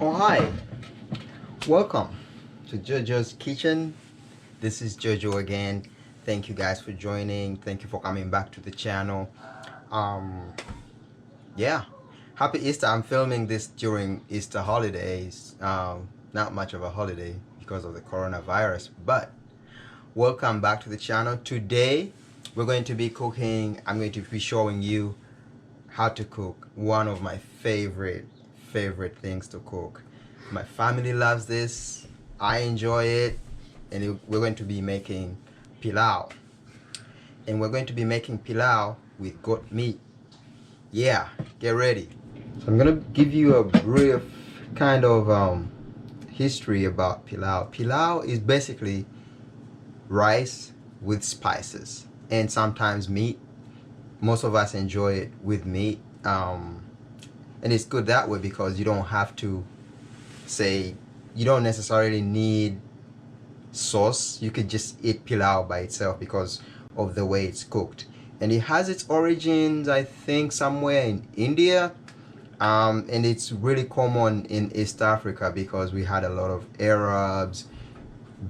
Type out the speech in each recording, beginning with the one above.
Oh, hi, welcome to Jojo's Kitchen. This is Jojo again. Thank you guys for joining. Thank you for coming back to the channel. Um, yeah, happy Easter. I'm filming this during Easter holidays. Not much of a holiday because of the coronavirus, but welcome back to the channel. Today, we're going to be cooking. I'm going to be showing you how to cook one of my favorite things to cook. My family loves this, I enjoy it, and we're going to be making pilau. And we're going to be making pilau with goat meat. Yeah, get ready. So I'm gonna give you a brief kind of history about pilau. Pilau is basically rice with spices and sometimes meat. Most of us enjoy it with meat, and it's good that way because you don't have to say, you don't necessarily need sauce. You could just eat pilau by itself because of the way it's cooked. And it has its origins, I think, somewhere in India, and it's really common in East Africa because we had a lot of Arabs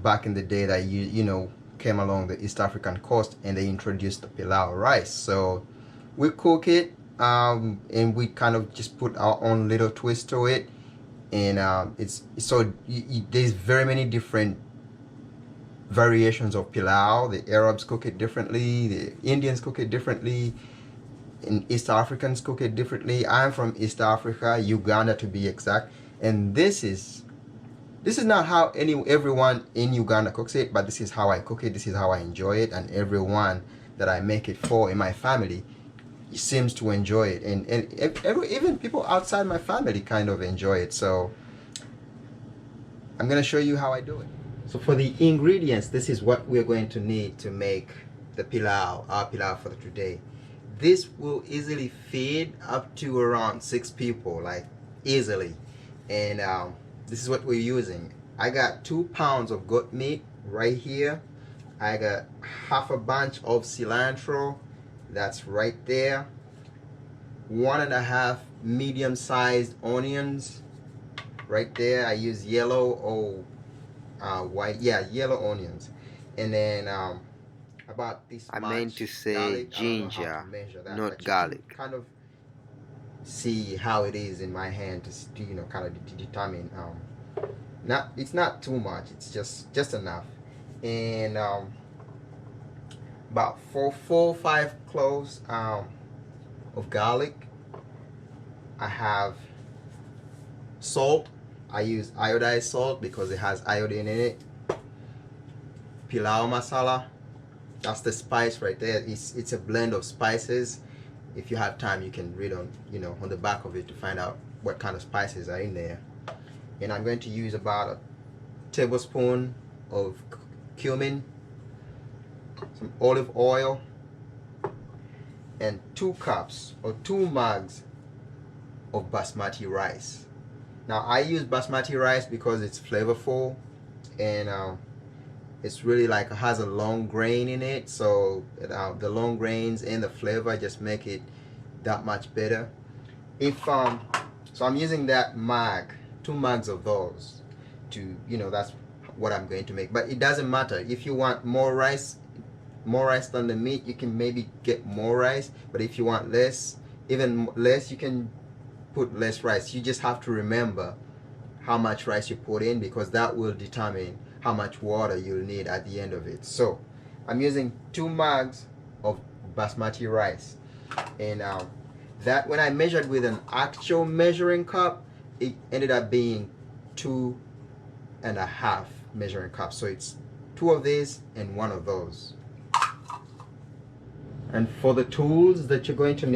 back in the day that you know came along the East African coast, and they introduced the Pillao rice. So we cook it, and we kind of just put our own little twist to it. And it's so there's very many different variations of pilau. The Arabs cook it differently, the Indians cook it differently, and East Africans cook it differently. I'm from East Africa, Uganda to be exact, and this is not how everyone in Uganda cooks it, but this is how I cook it. This is how I enjoy it, and everyone that I make it for in my family seems to enjoy it, and even people outside my family kind of enjoy it. So I'm gonna show you how I do it. So for the ingredients, this is what we're going to need to make the pilau, our pilau for today. This will easily feed up to around 6 people, like easily. And this is what we're using. I got 2 pounds of goat meat right here. I got half a bunch of cilantro, that's right there. 1.5 medium-sized onions right there. I use yellow or white, yeah, yellow onions. And then about this I much meant to say garlic. I don't know how ginger, to measure that, not but you garlic. can kind of see how it is in my hand to you know, kind of determine. Not, it's not too much, it's just enough. And about 4 or 5 cloves of garlic. I have salt. I use iodized salt because it has iodine in it. Pillao masala, that's the spice right there. It's a blend of spices. If you have time, you can read on, you know, on the back of it to find out what kind of spices are in there. And I'm going to use about a tablespoon of cumin, some olive oil, and 2 cups or 2 mugs of basmati rice. Now I use basmati rice because it's flavorful, and it's really like has a long grain in it, so the long grains and the flavor just make it that much better. If so I'm using that mug, 2 mugs of those to, you know, that's what I'm going to make. But it doesn't matter if you want more rice than the meat, you can maybe get more rice. But if you want less, even less, you can put less rice. You just have to remember how much rice you put in, because that will determine how much water you'll need at the end of it. So I'm using 2 mugs of basmati rice, and that, when I measured with an actual measuring cup, it ended up being 2.5 measuring cups. So it's 2 of these and 1 of those. And for the tools that you're going to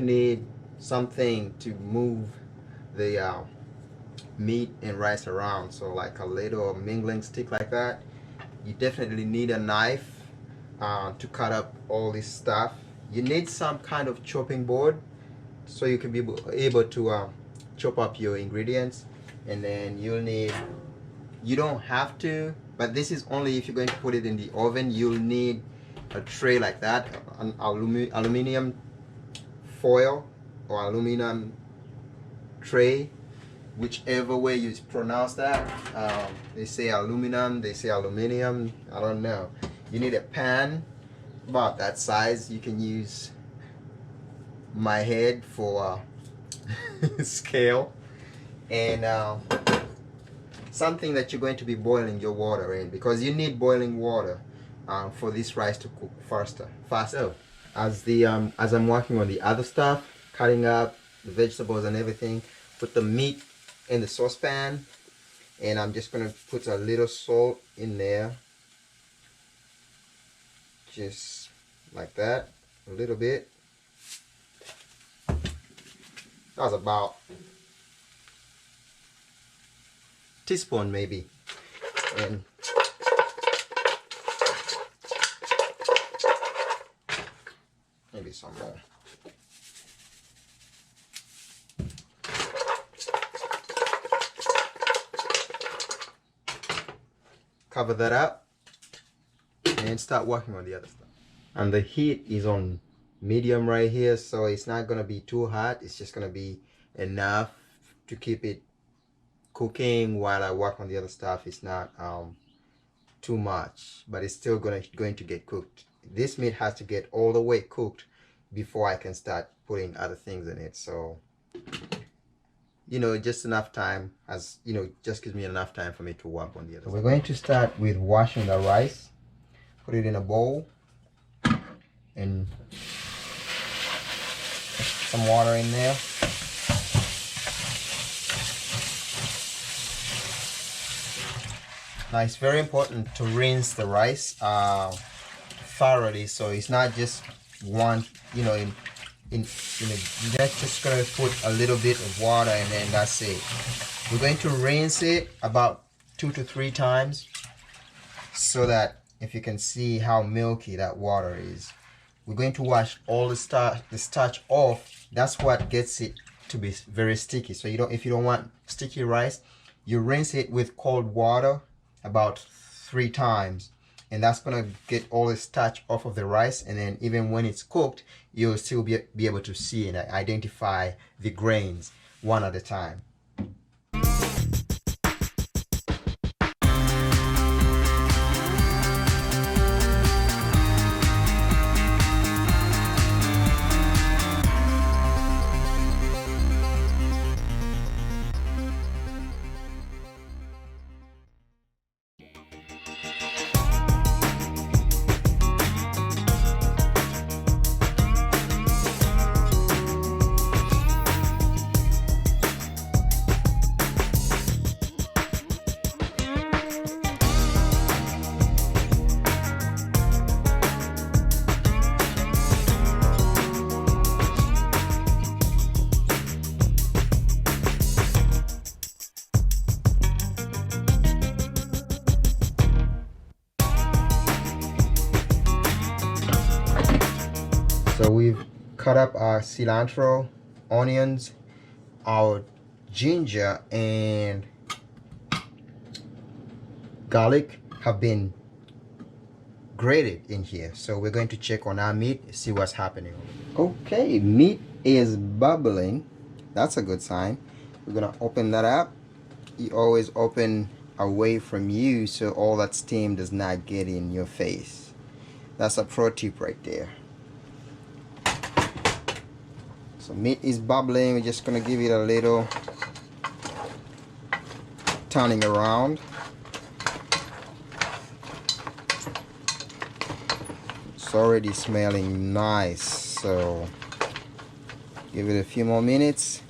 need something to move the meat and rice around. So like a little mingling stick like that. You definitely need a knife to cut up all this stuff. You need some kind of chopping board so you can be able to chop up your ingredients. And then you'll need, you don't have to, but this is only if you're going to put it in the oven, you'll need a tray like that, an aluminum foil or aluminum tray, whichever way you pronounce that. They say aluminum, they say aluminium, I don't know. You need a pan about that size. You can use my head for scale, and something that you're going to be boiling your water in, because you need boiling water for this rice to cook faster. So, as I'm working on the other stuff, cutting up the vegetables and everything, put the meat in the saucepan, and I'm just gonna put a little salt in there, just like that, a little bit. That was about teaspoon maybe, and maybe some more. Cover that up and start working on the other stuff. And the heat is on medium right here, so it's not gonna be too hot. It's just gonna be enough to keep it cooking while I work on the other stuff. It's not too much, but it's still going to get cooked. This meat has to get all the way cooked before I can start putting other things in it. So, you know, just enough time, as you know, just gives me enough time for me to work on the other stuff. We're going to start with washing the rice. Put it in a bowl and some water in there. Now it's very important to rinse the rice thoroughly, so it's not just one, you know, you're just gonna put a little bit of water and then that's it. We're going to rinse it about 2 to 3 times, so that if you can see how milky that water is. We're going to wash all the starch off. That's what gets it to be very sticky. So if you don't want sticky rice, you rinse it with cold water about 3 times, and that's gonna get all the starch off of the rice, and then even when it's cooked, you'll still be able to see and identify the grains one at a time. So we've cut up our cilantro, onions, our ginger and garlic have been grated in here. So we're going to check on our meat, see what's happening. Okay, meat is bubbling. That's a good sign. We're gonna open that up. You always open away from you so all that steam does not get in your face. That's a pro tip right there. So meat is bubbling. We're just gonna give it a little turning around. It's already smelling nice, so give it a few more minutes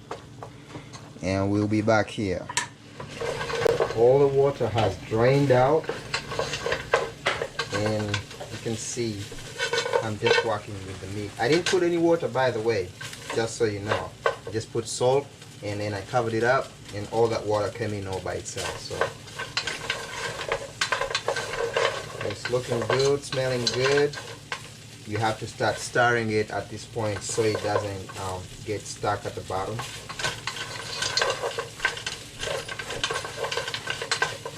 and we'll be back here. All the water has drained out, and you can see I'm just working with the meat. I didn't put any water, by the way, just so you know. I just put salt and then I covered it up, and all that water came in all by itself. So it's looking good, smelling good. You have to start stirring it at this point so it doesn't get stuck at the bottom.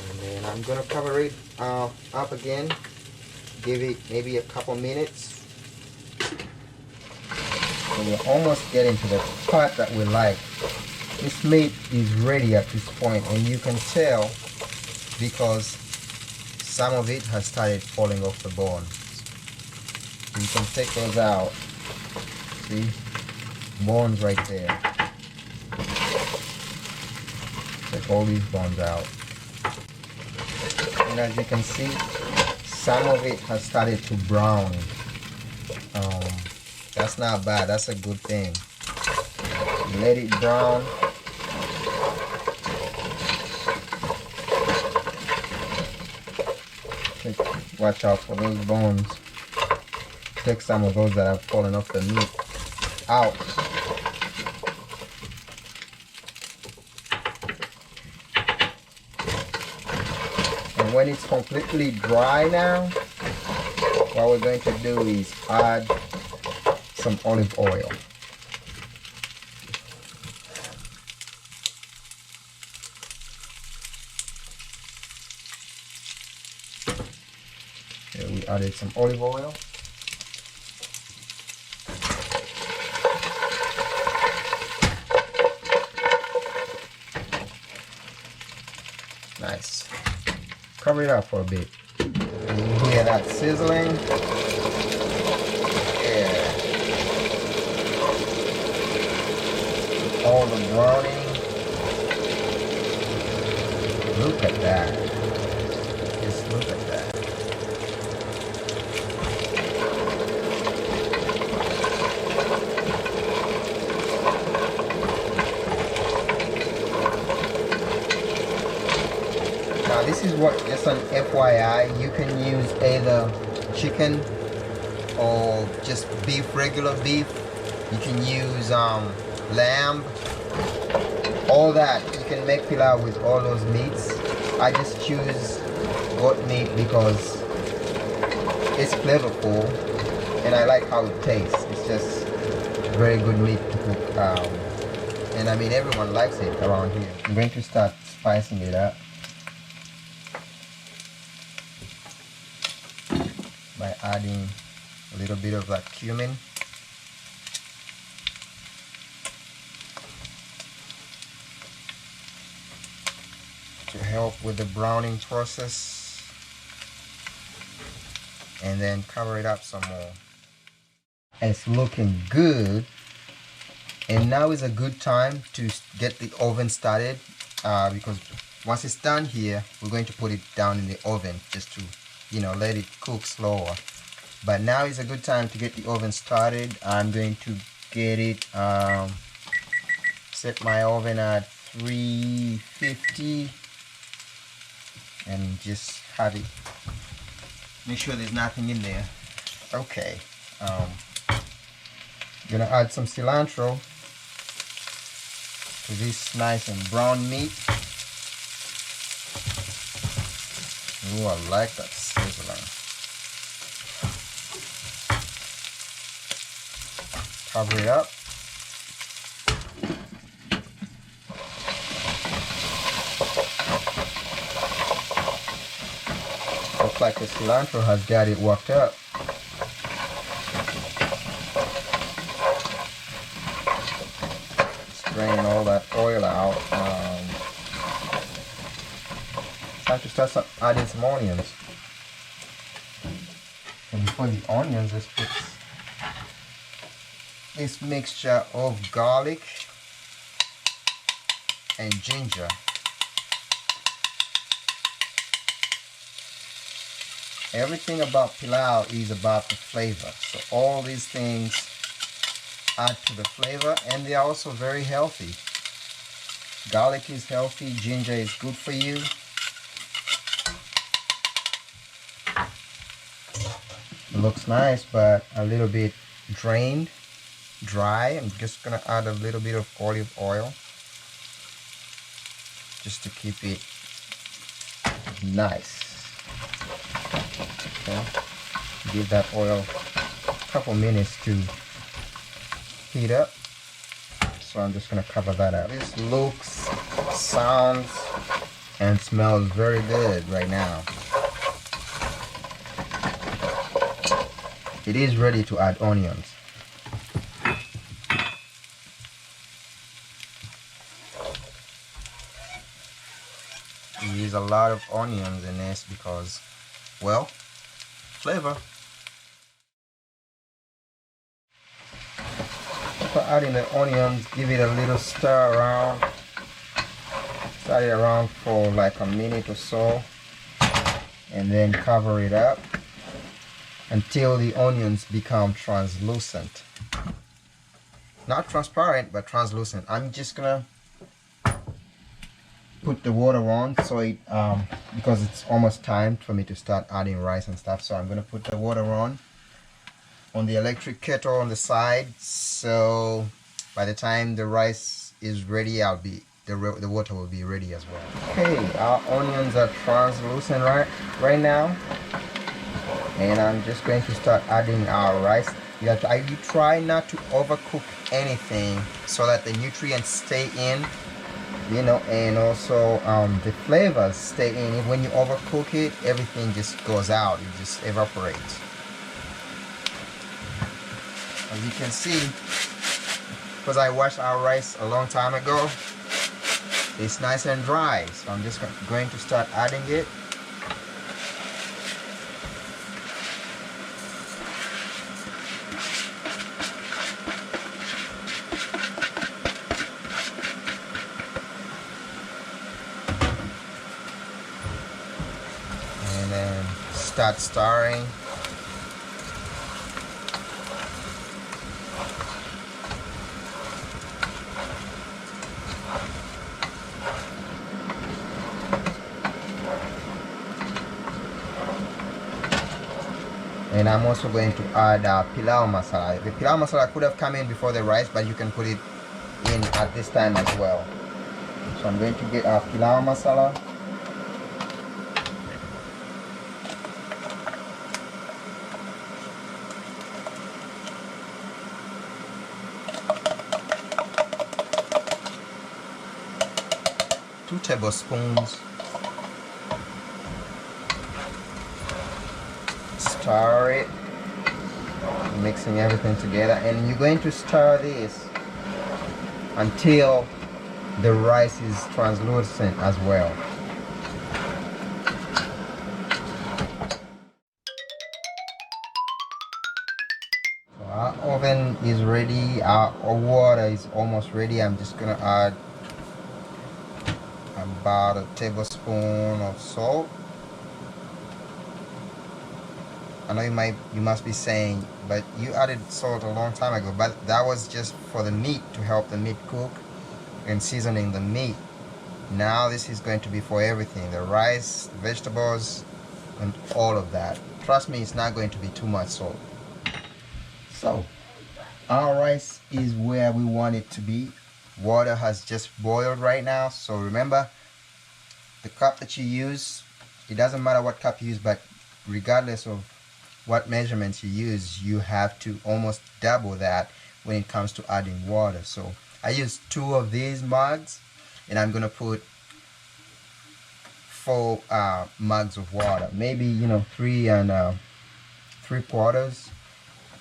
And then I'm gonna cover it up again, give it maybe a couple minutes. So we're almost getting to the part that we like. This meat is ready at this point, and you can tell because some of it has started falling off the bone. You can take those out. See? Bones right there. Take all these bones out. And as you can see, some of it has started to brown. That's not bad. That's a good thing. Let it brown. Watch out for those bones. Take some of those that have fallen off the meat out. And when it's completely dry now, what we're going to do is add some olive oil. Here we added some olive oil. Nice. Cover it up for a bit. And you hear that sizzling? Yeah. All the browning. Look at that. Just look at that. Now this is what, just an FYI, you can use either chicken or just beef, regular beef. You can use lamb, all that. You can make pilau with all those meats. I just choose goat meat because it's flavorful and I like how it tastes. It's just very good meat to cook. And I mean, everyone likes it around here. I'm going to start spicing it up by adding a little bit of that cumin. To help with the browning process, and then cover it up some more. It's looking good, and now is a good time to get the oven started because once it's done here, we're going to put it down in the oven just to, you know, let it cook slower. But now is a good time to get the oven started. I'm going to get it, set my oven at 350 and just have it, make sure there's nothing in there. Okay, gonna add some cilantro to this nice and brown meat. Ooh, I like that sizzling. Cover it up. Looks like the cilantro has got it worked up. Just drain all that oil out. Time to start adding some onions. And before the onions, let's put this mixture of garlic and ginger. Everything about pilau is about the flavor. So all these things add to the flavor, and they are also very healthy. Garlic is healthy, ginger is good for you. It looks nice, but a little bit drained, dry. I'm just gonna add a little bit of olive oil just to keep it nice. Okay. Give that oil a couple minutes to heat up. So I'm just gonna cover that up. This looks, sounds, and smells very good right now. It is ready to add onions. a lot of onions in this because, well, flavor. After adding the onions, give it a little stir around. Stir it around for like a minute or so, and then cover it up until the onions become translucent. Not transparent, but translucent. I'm just gonna put the water on so it because it's almost time for me to start adding rice and stuff. So I'm gonna put the water on the electric kettle on the side. So by the time the rice is ready, the water will be ready as well. Okay, our onions are translucent right now, and I'm just going to start adding our rice. You try not to overcook anything so that the nutrients stay in, and also the flavors stay in. When you overcook it, everything just goes out, it just evaporates. As you can see, because I washed our rice a long time ago, it's nice and dry, so I'm just going to start adding it. And then start stirring. And I'm also going to add Pillao masala. The Pillao masala could have come in before the rice, but you can put it in at this time as well. So I'm going to get our Pillao masala. Two tablespoons. Stir it, mixing everything together, and you're going to stir this until the rice is translucent as well. So our oven is ready, our water is almost ready. I'm just gonna add about a tablespoon of salt. I know you must be saying, but you added salt a long time ago, but that was just for the meat, to help the meat cook and seasoning the meat. Now this is going to be for everything, the rice, the vegetables, and all of that. Trust me, it's not going to be too much salt. So our rice is where we want it to be. Water has just boiled right now, so remember the cup that you use, it doesn't matter what cup you use, but regardless of what measurements you use, you have to almost double that when it comes to adding water. So I use 2 of these mugs, and I'm gonna put 4 mugs of water, maybe 3 and 3/4.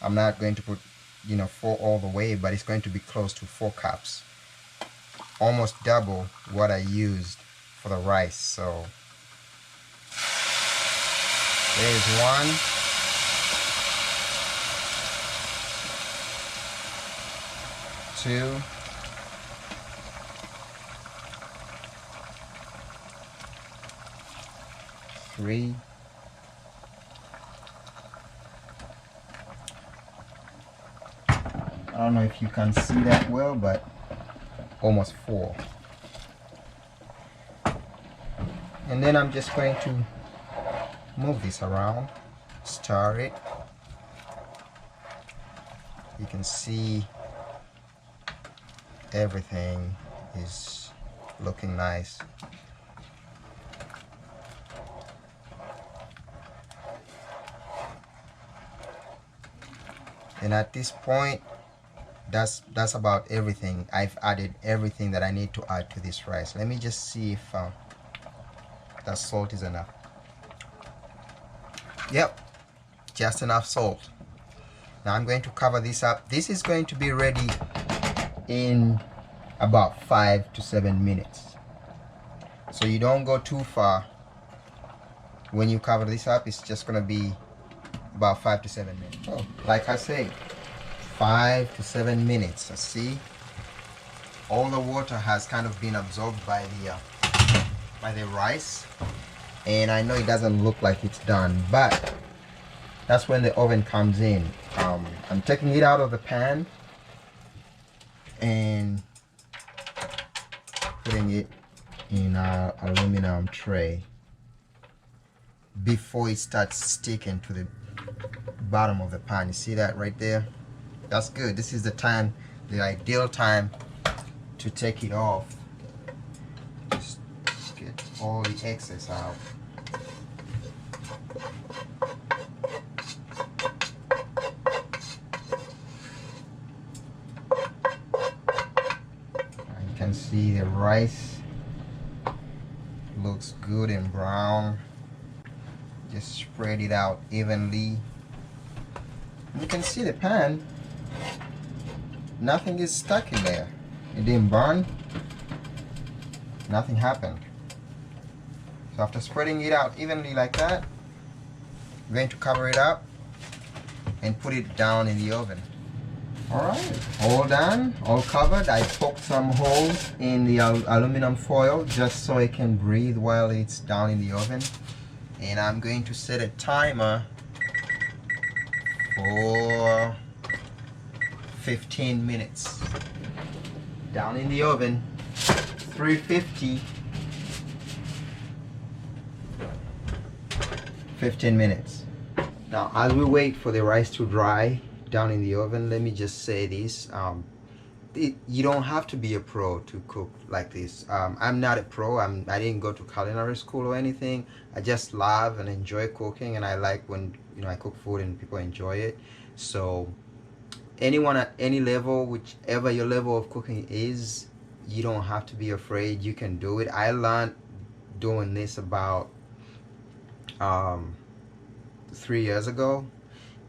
I'm not going to put 4 all the way, but it's going to be close to 4 cups, almost double what I used for the rice. So there's 1, 2, 3, 4. I don't know if you can see that well, but almost 4. And then I'm just going to move this around, stir it. You can see everything is looking nice. And at this point, that's about everything. I've added everything that I need to add to this rice. Let me just see if that salt is enough. Yep, just enough salt. Now I'm going to cover this up. This is going to be ready in about 5 to 7 minutes. So you don't go too far when you cover this up, it's just gonna be about 5 to 7 minutes. Oh, like I say, 5 to 7 minutes. See, all the water has kind of been absorbed by the rice, and I know it doesn't look like it's done, but that's when the oven comes in. I'm taking it out of the pan and putting it in our aluminum tray before it starts sticking to the bottom of the pan. You see that right there? That's good. This is the time, the ideal time to take it off. Just get all the excess out. You can see the rice looks good and brown. Just spread it out evenly. You can see the pan, nothing is stuck in there. It didn't burn, nothing happened. So after spreading it out evenly like that, I'm going to cover it up and put it down in the oven. Alright, all done, all covered. I poked some holes in the aluminum foil just so it can breathe while it's down in the oven. And I'm going to set a timer for 15 minutes. Down in the oven, 350, 15 minutes. Now, as we wait for the rice to dry down in the oven, let me just say this. You don't have to be a pro to cook like this. I'm not a pro. I didn't go to culinary school or anything. I just love and enjoy cooking, and I like when I cook food and people enjoy it. So anyone at any level, whichever your level of cooking is, you don't have to be afraid. You can do it. I learned doing this about 3 years ago.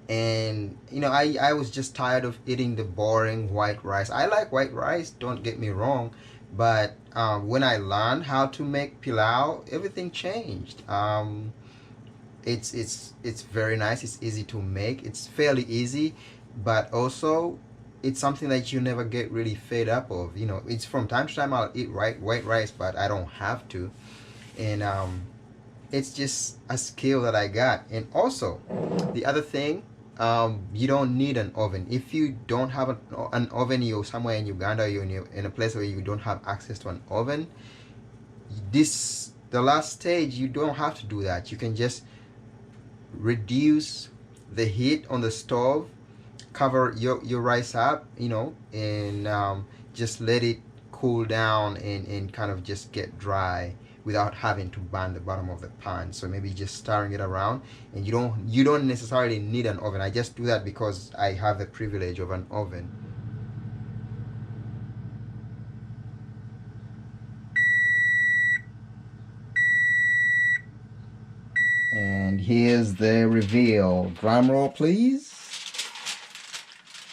And I was just tired of eating the boring white rice. I like white rice, don't get me wrong, but when I learned how to make pilau, everything changed. It's very nice. It's easy to make. It's fairly easy, but also it's something that you never get really fed up of. It's from time to time I'll eat white rice, but I don't have to. And it's just a skill that I got. And also, the other thing, you don't need an oven. If you don't have an oven, you're somewhere in Uganda, you're in a place where you don't have access to an oven, the last stage, you don't have to do that. You can just reduce the heat on the stove, cover your rice up, and just let it cool down and kind of just get dry without having to burn the bottom of the pan. So maybe just stirring it around, and you don't necessarily need an oven. I just do that because I have the privilege of an oven. And here's the reveal. Drum roll, please.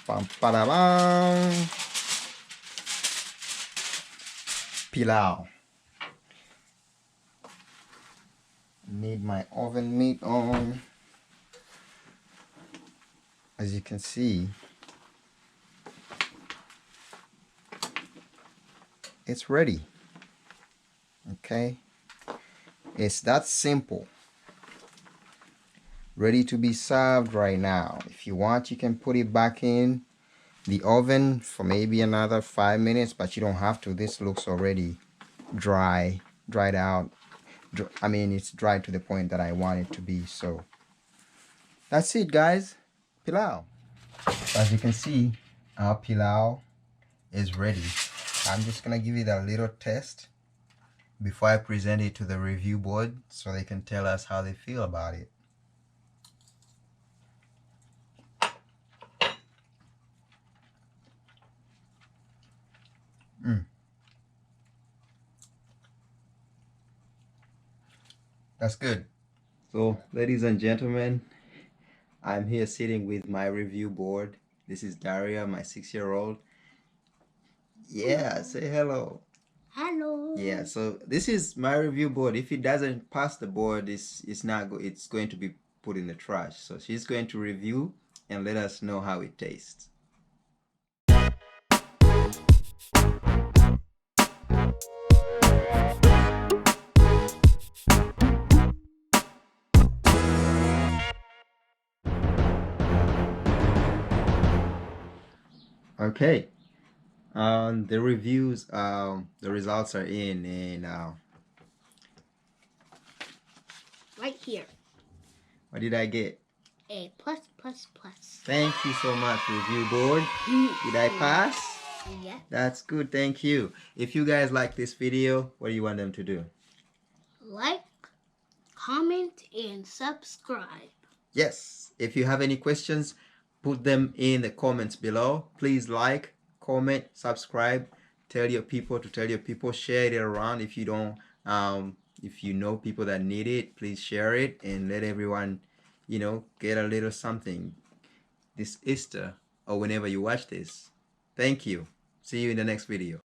Bam, ba-da-bam. Pilau. Need my oven meat on. As you can see, it's ready. Okay, it's that simple. Ready to be served right now. If you want, you can put it back in the oven for maybe another 5 minutes, but you don't have to. This looks already dried out. I mean, it's dry to the point that I want it to be. So that's it, guys. Pilau. As you can see, our pilau is ready. I'm just gonna give it a little test before I present it to the review board so they can tell us how they feel about it. That's good. So, ladies and gentlemen, I'm here sitting with my review board. This is Daria, my 6-year-old. Yeah, say hello. Hello. Yeah, so this is my review board. If it doesn't pass the board, it's not it's going to be put in the trash. So she's going to review and let us know how it tastes. Okay. The reviews, the results are in, and Right here. what did I get? A plus plus plus. Thank you so much, review board. Did I pass? Yeah. That's good. Thank you. If you guys like this video, what do you want them to do? Like, comment, and subscribe. Yes. If you have any questions, put them in the comments below. Please like, comment, subscribe. Tell your people to tell your people. Share it around. If you don't, if you know people that need it, please share it and let everyone, get a little something this Easter or whenever you watch this. Thank you. See you in the next video.